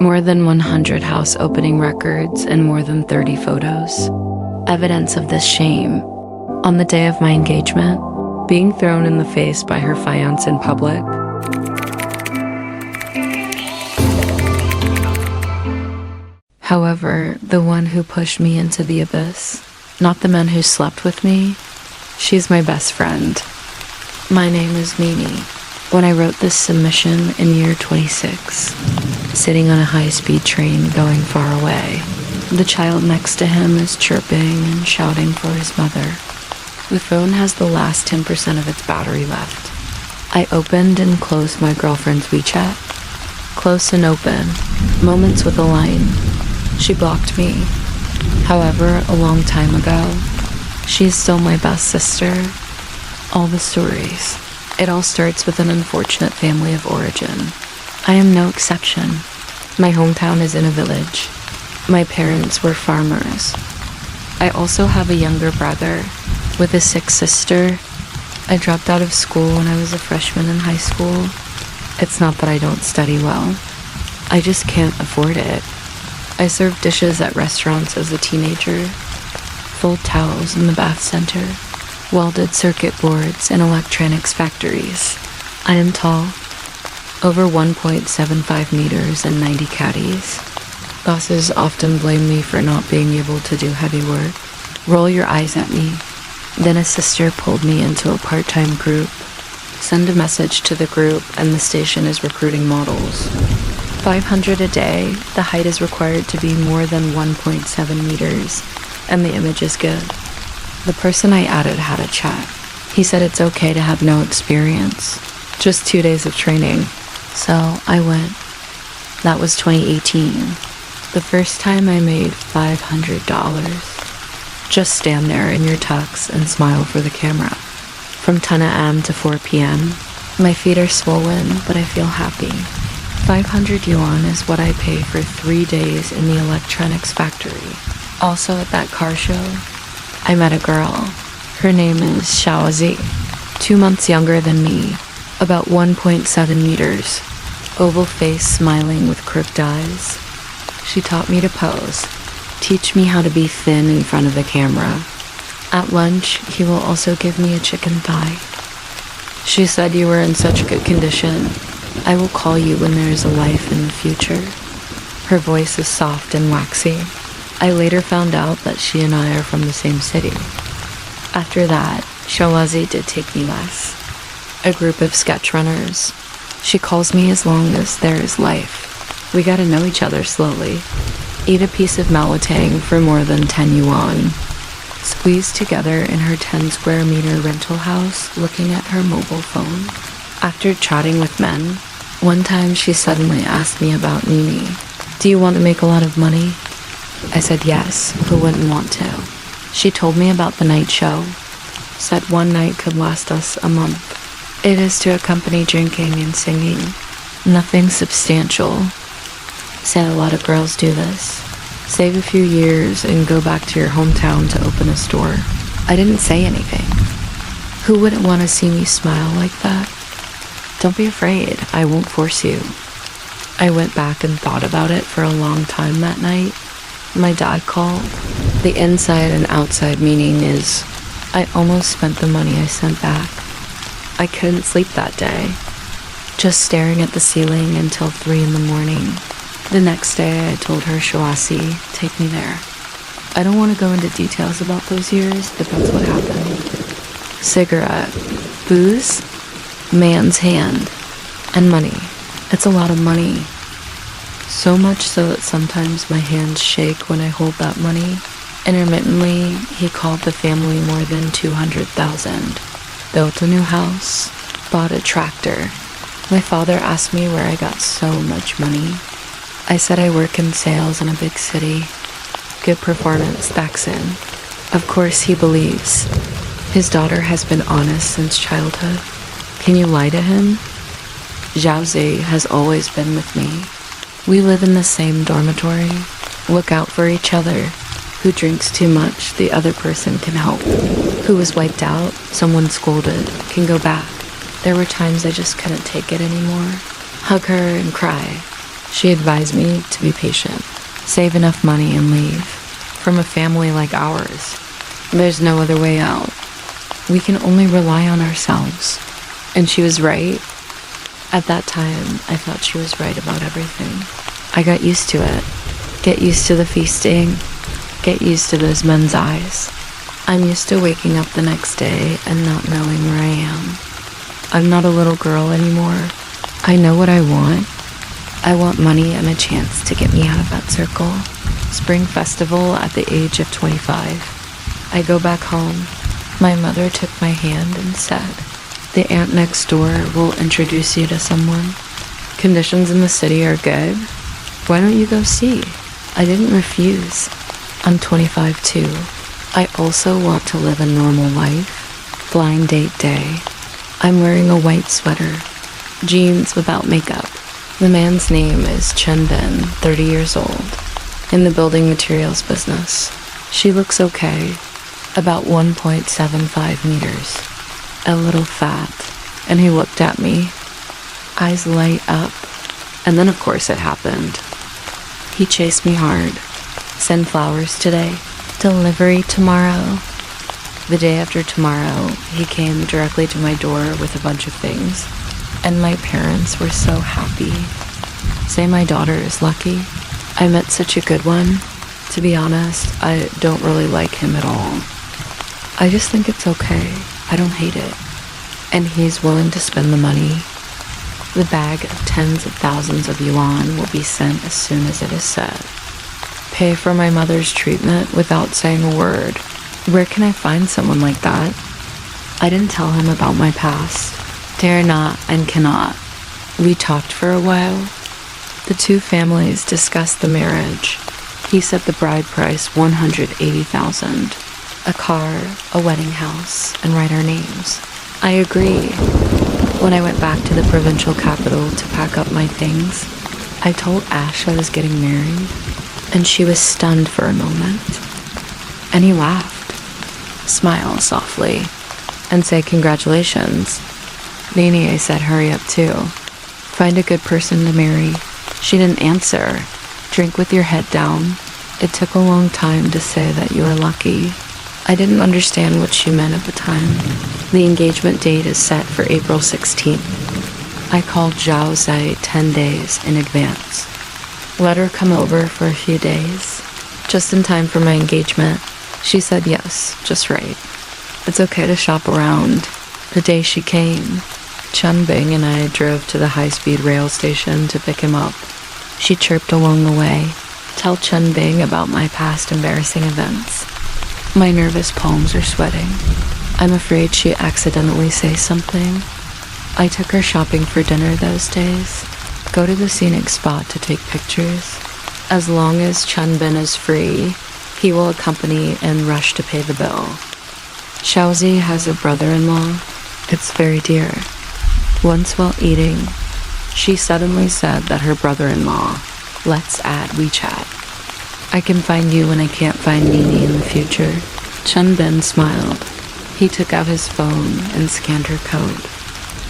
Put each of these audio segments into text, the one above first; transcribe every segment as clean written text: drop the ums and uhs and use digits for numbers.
More than 100 house opening records and more than 30 photos. Evidence of this shame. On the day of my engagement, being thrown in the face by her fiancé in public. However, the one who pushed me into the abyss, not the man who slept with me, she's my best friend. My name is Mimi. When I wrote this submission in year 26, sitting on a high-speed train going far away, the child next to him is chirping and shouting for his mother. The phone has the last 10% of its battery left. I opened and closed my girlfriend's WeChat. Close and open, moments with a line. She blocked me. However, a long time ago, she is still my best sister. All the stories. It all starts with an unfortunate family of origin. I am no exception. My hometown is in a village. My parents were farmers. I also have a younger brother with a sick sister. I dropped out of school when I was a freshman in high school. It's not that I don't study well. I just can't afford it. I served dishes at restaurants as a teenager, fold towels in the bath center, welded circuit boards in electronics factories. I am tall, over 1.75 meters and 90 caddies. Bosses often blame me for not being able to do heavy work. Roll your eyes at me. Then a sister pulled me into a part-time group. Send a message to the group and the station is recruiting models. 500 a day, the height is required to be more than 1.7 meters, and the image is good. The person I added had a chat. He said it's okay to have no experience, just 2 days of training. So I went. That was 2018. The first time I made $500. Just stand there in your tux and smile for the camera. From 10 a.m. to 4 p.m., my feet are swollen, but I feel happy. 500 yuan is what I pay for 3 days in the electronics factory. Also at that car show, I met a girl. Her name is Xiaozi, 2 months younger than me, about 1.7 meters, oval face smiling with crooked eyes. She taught me to pose, teach me how to be thin in front of the camera. At lunch, he will also give me a chicken thigh. She said you were in such good condition. I will call you when there is a life in the future. Her voice is soft and waxy. I later found out that she and I are from the same city. After that, Shawazi did take me less. A group of sketch runners. She calls me as long as there is life. We got to know each other slowly. Eat a piece of malotang for more than 10 yuan. Squeezed together in her 10 square meter rental house, looking at her mobile phone. After chatting with men, one time she suddenly asked me about Nini. Do you want to make a lot of money? I said yes, who wouldn't want to? She told me about the night show. Said one night could last us a month. It is to accompany drinking and singing. Nothing substantial. Said a lot of girls do this. Save a few years and go back to your hometown to open a store. I didn't say anything. Who wouldn't want to see me smile like that? Don't be afraid, I won't force you. I went back and thought about it for a long time that night. My dad called. The inside and outside meaning is, I almost spent the money I sent back. I couldn't sleep that day, just staring at the ceiling until 3 in the morning. The next day I told her, Shawasi, take me there. I don't want to go into details about those years, but that's what happened. Cigarette, booze, man's hand, and money. It's a lot of money. So much so that sometimes my hands shake when I hold that money. Intermittently, he called the family more than 200,000. Built a new house, bought a tractor. My father asked me where I got so much money. I said I work in sales in a big city. Good performance backs in. Of course he believes. His daughter has been honest since childhood. Can you lie to him? Zhaozi has always been with me. We live in the same dormitory. Look out for each other. Who drinks too much, the other person can help. Who was wiped out, someone scolded, can go back. There were times I just couldn't take it anymore. Hug her and cry. She advised me to be patient, save enough money, and leave. From a family like ours, there's no other way out. We can only rely on ourselves. And she was right. At that time, I thought she was right about everything. I got used to it. Get used to the feasting. Get used to those men's eyes. I'm used to waking up the next day and not knowing where I am. I'm not a little girl anymore. I know what I want. I want money and a chance to get me out of that circle. Spring festival at the age of 25. I go back home. My mother took my hand and said, "The aunt next door will introduce you to someone. Conditions in the city are good. Why don't you go see?" I didn't refuse. I'm 25 too. I also want to live a normal life. Blind date day. I'm wearing a white sweater. Jeans without makeup. The man's name is Chen Bin, 30 years old, in the building materials business. She looks okay. About 1.75 meters. A little fat. And he looked at me. Eyes light up. And then of course it happened. He chased me hard. Send flowers today. Delivery tomorrow. The day after tomorrow, he came directly to my door with a bunch of things. And my parents were so happy. Say my daughter is lucky. I met such a good one. To be honest, I don't really like him at all. I just think it's okay. I don't hate it. And he's willing to spend the money. The bag of tens of thousands of yuan will be sent as soon as it is set. Pay for my mother's treatment without saying a word. Where can I find someone like that? I didn't tell him about my past. Dare not and cannot. We talked for a while. The two families discussed the marriage. He said the bride price 180,000. A car, a wedding house, and write our names. I agree. When I went back to the provincial capital to pack up my things, I told Ash I was getting married, and she was stunned for a moment. And he laughed, smiled softly, and said congratulations. Nene, I said, hurry up too. Find a good person to marry. She didn't answer. Drink with your head down. It took a long time to say that you were lucky. I didn't understand what she meant at the time. The engagement date is set for April 16th. I called Zhao Zai 10 days in advance. Let her come over for a few days. Just in time for my engagement. She said yes, just right. It's okay to shop around. The day she came, Chun Bing and I drove to the high-speed rail station to pick him up. She chirped along the way. Tell Chun Bing about my past embarrassing events. My nervous palms are sweating. I'm afraid she accidentally says something. I took her shopping for dinner those days. Go to the scenic spot to take pictures. As long as Chun Bin is free, he will accompany and rush to pay the bill. Xiaozi has a brother-in-law. It's very dear. Once while eating, she suddenly said that her brother-in-law, let's add WeChat. I can find you when I can't find Nini in the future. Chun Bin smiled. He took out his phone and scanned her code.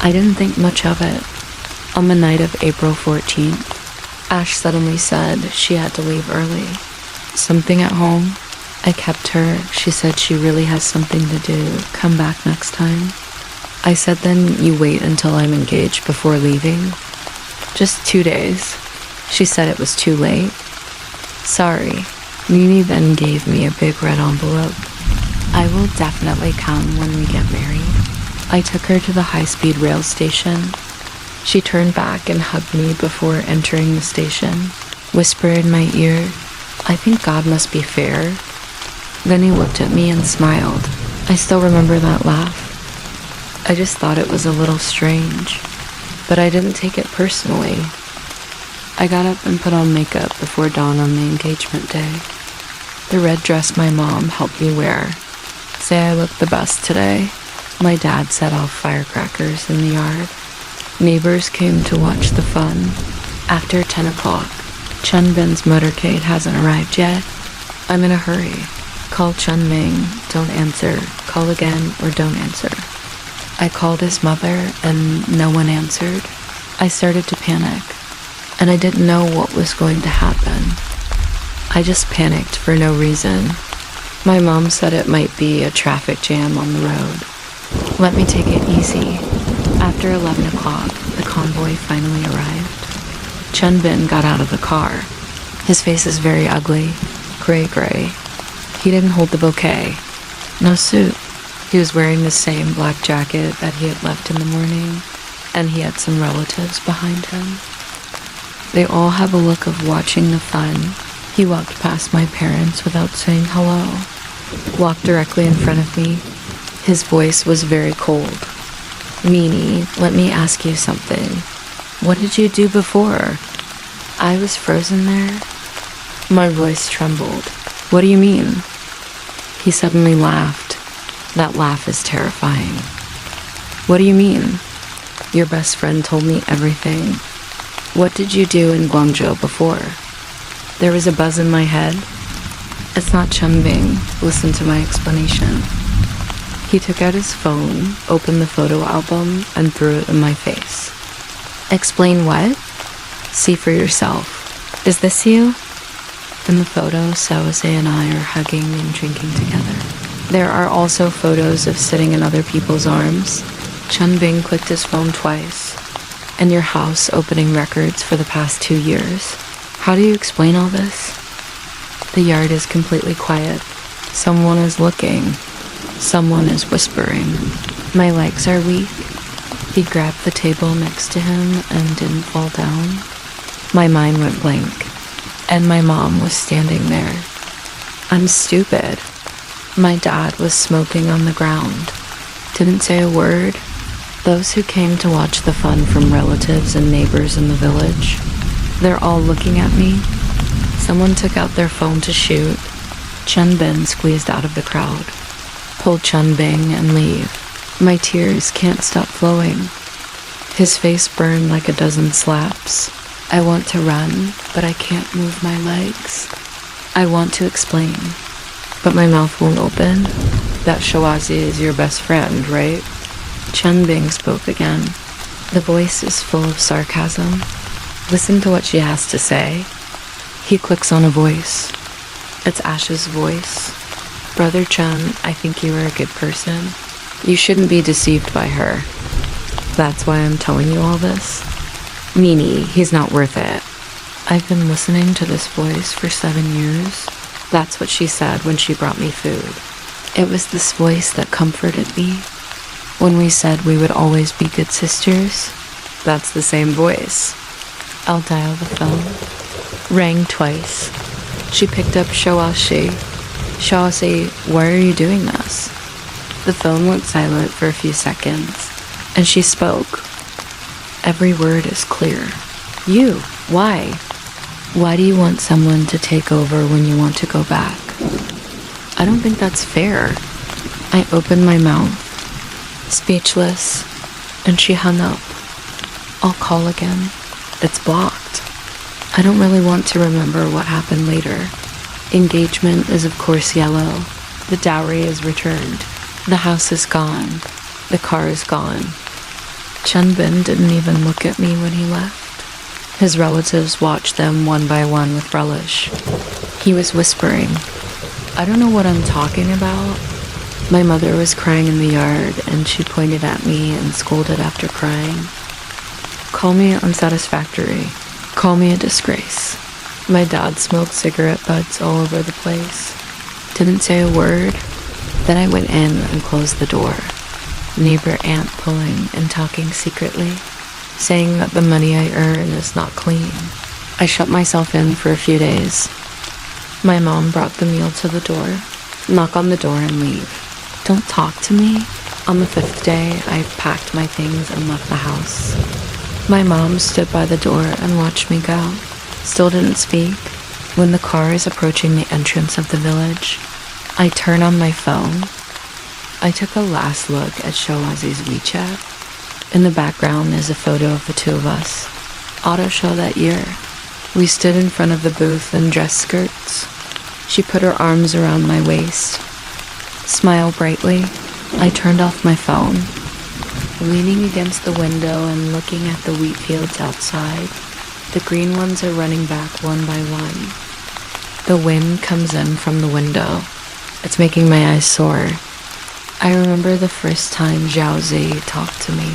I didn't think much of it. On the night of April 14th, Ash suddenly said she had to leave early. Something at home? I kept her. She said she really has something to do. Come back next time. I said then you wait until I'm engaged before leaving. Just 2 days. She said it was too late. Sorry. Nini then gave me a big red envelope. I will definitely come when we get married. I took her to the high-speed rail station. She turned back and hugged me before entering the station, whispered in my ear, I think God must be fair. Then he looked at me and smiled. I still remember that laugh. I just thought it was a little strange, but I didn't take it personally. I got up and put on makeup before dawn on the engagement day. The red dress my mom helped me wear. Say I looked the best today. My dad set off firecrackers in the yard. Neighbors came to watch the fun. After 10 o'clock, Chun Bin's motorcade hasn't arrived yet. I'm in a hurry. Call Chun Ming, don't answer. Call again or don't answer. I called his mother and no one answered. I started to panic. and I didn't know what was going to happen. I just panicked for no reason. My mom said it might be a traffic jam on the road. Let me take it easy. After 11 o'clock, the convoy finally arrived. Chun Bin got out of the car. His face is very ugly, gray. He didn't hold the bouquet. No suit. He was wearing the same black jacket that he had left in the morning, and he had some relatives behind him. They all have a look of watching the fun. He walked past my parents without saying hello. Walked directly in front of me. His voice was very cold. Meanie, let me ask you something. What did you do before? I was frozen there. My voice trembled. What do you mean? He suddenly laughed. That laugh is terrifying. What do you mean? Your best friend told me everything. What did you do in Guangzhou before? There was a buzz in my head. It's not Chun Bing. Listen to my explanation. He took out his phone, opened the photo album, and threw it in my face. Explain what? See for yourself. Is this you? In the photo, Xiaoze and I are hugging and drinking together. There are also photos of sitting in other people's arms. Chun Bing clicked his phone twice. And your house opening records for the past 2 years. How do you explain all this? The yard is completely quiet. Someone is looking. Someone is whispering. My legs are weak. He grabbed the table next to him and didn't fall down. My mind went blank. And my mom was standing there. I'm stupid. My dad was smoking on the ground. Didn't say a word. Those who came to watch the fun from relatives and neighbors in the village, they're all looking at me. Someone took out their phone to shoot. Chun Bin squeezed out of the crowd. Pulled Chun Bing and leave. My tears can't stop flowing. His face burned like a dozen slaps. I want to run, but I can't move my legs. I want to explain, but my mouth won't open. That Shawazi is your best friend, right? Chun Bing spoke again. The voice is full of sarcasm. Listen to what she has to say. He clicks on a voice. It's Ash's voice. Brother Chun, I think you are a good person. You shouldn't be deceived by her. That's why I'm telling you all this. Meanie, he's not worth it. I've been listening to this voice for 7 years. That's what she said when she brought me food. It was this voice that comforted me. When we said we would always be good sisters, that's the same voice. I'll dial the phone. Rang twice. She picked up Shawashi. Shawashi, why are you doing this? The phone went silent for a few seconds, and she spoke. Every word is clear. You, why? Why do you want someone to take over when you want to go back? I don't think that's fair. I opened my mouth, speechless, and she hung up. I'll call again. It's blocked. I don't really want to remember what happened later. Engagement is of course yellow. The dowry is returned. The house is gone. The car is gone. Chun Bin didn't even look at me when he left. His relatives watched them one by one with relish. He was whispering, I don't know what I'm talking about. My mother was crying in the yard, and she pointed at me and scolded after crying. Call me unsatisfactory. Call me a disgrace. My dad smoked cigarette butts all over the place. Didn't say a word. Then I went in and closed the door. Neighbor aunt pulling and talking secretly, saying that the money I earn is not clean. I shut myself in for a few days. My mom brought the meal to the door. Knock on the door and leave. Don't talk to me. On the 5th day, I packed my things and left the house. My mom stood by the door and watched me go. Still didn't speak. When the car is approaching the entrance of the village, I turn on my phone. I took a last look at Shawazi's WeChat. In the background is a photo of the two of us. Auto show that year. We stood in front of the booth in dress skirts. She put her arms around my waist. Smiled brightly. I turned off my phone. Leaning against the window and looking at the wheat fields outside, The green ones are running back one by one. The wind comes in from the window. It's making my eyes sore. I remember the first time Zhao Zi talked to me.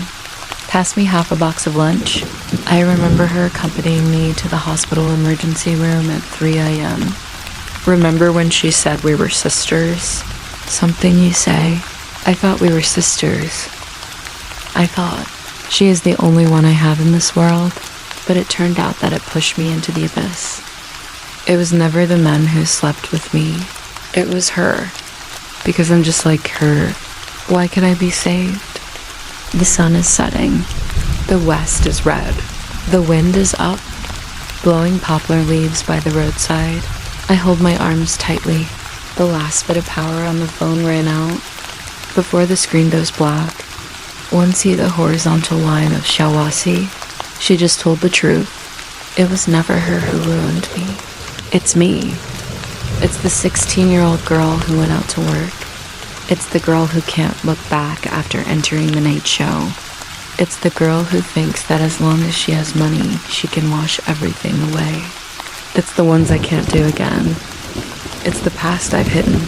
Passed me half a box of lunch. I remember her accompanying me to the hospital emergency room at 3 a.m. Remember when she said we were sisters? Something you say. I thought we were sisters. I thought, she is the only one I have in this world, but it turned out that it pushed me into the abyss. It was never the men who slept with me. It was her. Because I'm just like her. Why could I be saved? The sun is setting. The west is red. The wind is up, blowing poplar leaves by the roadside. I hold my arms tightly. The last bit of power on the phone ran out. Before the screen goes black, one see the horizontal line of Xiaowasi. She just told the truth. It was never her who ruined me. It's me. It's the 16-year-old girl who went out to work. It's the girl who can't look back after entering the night show. It's the girl who thinks that as long as she has money, she can wash everything away. It's the ones I can't do again. It's the past I've hidden.